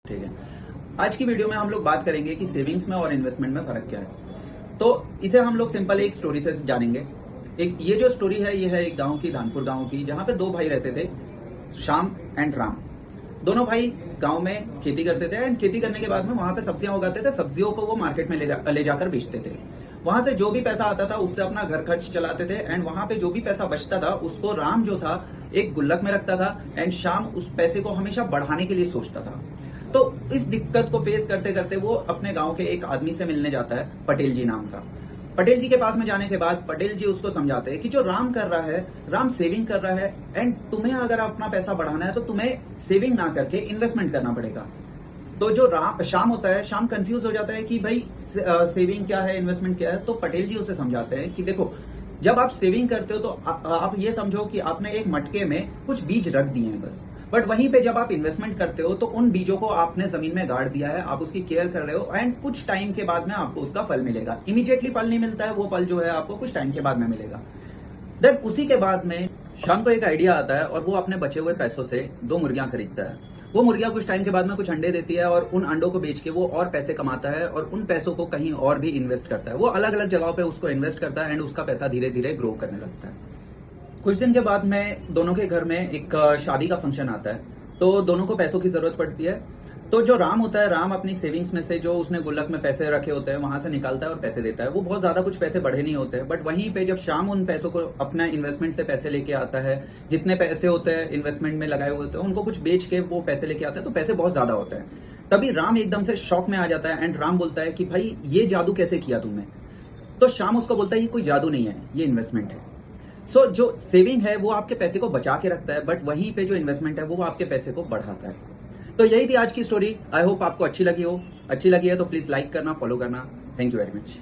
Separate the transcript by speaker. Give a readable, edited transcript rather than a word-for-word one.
Speaker 1: ठीक है। आज की वीडियो में हम लोग बात करेंगे कि सेविंग्स में और इन्वेस्टमेंट में फर्क क्या है। तो इसे हम लोग सिंपल एक स्टोरी से जानेंगे। ये जो स्टोरी है ये है एक गांव की, धानपुर गांव की, जहां पे दो भाई रहते थे, श्याम एंड राम। दोनों भाई गांव में खेती करते थे एंड खेती करने के बाद में वहां पे सब्जियां उगाते थे। सब्जियों को वो मार्केट में ले जाकर बेचते थे। वहां से जो भी पैसा आता था उससे अपना घर खर्च चलाते थे एंड वहां पे जो भी पैसा बचता था उसको राम जो था एक गुल्लक में रखता था एंड श्याम उस पैसे को हमेशा बढ़ाने के लिए सोचता था। तो इस दिक्कत को फेस करते करते वो अपने गांव के एक आदमी से मिलने जाता है, पटेल जी नाम का। पटेल जी के पास में जाने के बाद पटेल जी उसको समझाते हैं कि जो राम कर रहा है, राम सेविंग कर रहा है एंड तुम्हें अगर अपना पैसा बढ़ाना है तो तुम्हें सेविंग ना करके इन्वेस्टमेंट करना पड़ेगा। तो जो श्याम होता है, श्याम कंफ्यूज हो जाता है कि भाई सेविंग क्या है, इन्वेस्टमेंट क्या है। तो पटेल जी उसे समझाते हैं कि देखो, जब आप सेविंग करते हो तो आप ये समझो कि आपने एक मटके में कुछ बीज रख दिए हैं बस। बट वहीं पे जब आप इन्वेस्टमेंट करते हो तो उन बीजों को आपने जमीन में गाड़ दिया है, आप उसकी केयर कर रहे हो एंड कुछ टाइम के बाद में आपको उसका फल मिलेगा। इमीडिएटली फल नहीं मिलता है, वो फल जो है आपको कुछ टाइम के बाद में मिलेगा। देन उसी के बाद में शाम को एक आइडिया आता है और वो अपने बचे हुए पैसों से 2 मुर्गियां खरीदता है। वो मुर्गियां कुछ टाइम के बाद में कुछ अंडे देती है और उन अंडों को बेच के वो और पैसे कमाता है और उन पैसों को कहीं और भी इन्वेस्ट करता है। वो अलग अलग जगहों पे उसको इन्वेस्ट करता है एंड उसका पैसा धीरे धीरे ग्रो करने लगता है। कुछ दिन के बाद में दोनों के घर में एक शादी का फंक्शन आता है, तो दोनों को पैसों की जरूरत पड़ती है। तो जो राम होता है, राम अपनी सेविंग्स में से जो उसने गुल्लक में पैसे रखे होते हैं वहां से निकालता है और पैसे देता है। वो बहुत ज्यादा कुछ पैसे बढ़े नहीं होते हैं, बट वहीं पे जब श्याम उन पैसों को अपना इन्वेस्टमेंट से पैसे लेके आता है, जितने पैसे होते हैं इन्वेस्टमेंट में लगाए हुए होते हैं उनको कुछ बेच के वो पैसे लेके आता है, तो पैसे बहुत ज्यादा होते हैं। तभी राम एकदम से शॉक में आ जाता है एंड राम बोलता है कि भाई ये जादू कैसे किया तुमने। तो श्याम उसको बोलता है ये कोई जादू नहीं है, ये इन्वेस्टमेंट है। सो जो सेविंग है वो आपके पैसे को बचा के रखता है, बट वहीं पे जो इन्वेस्टमेंट है वो आपके पैसे को बढ़ाता है। तो यही थी आज की स्टोरी। आई होप आपको अच्छी लगी हो। अच्छी लगी है तो प्लीज लाइक करना, फॉलो करना। Thank you very much.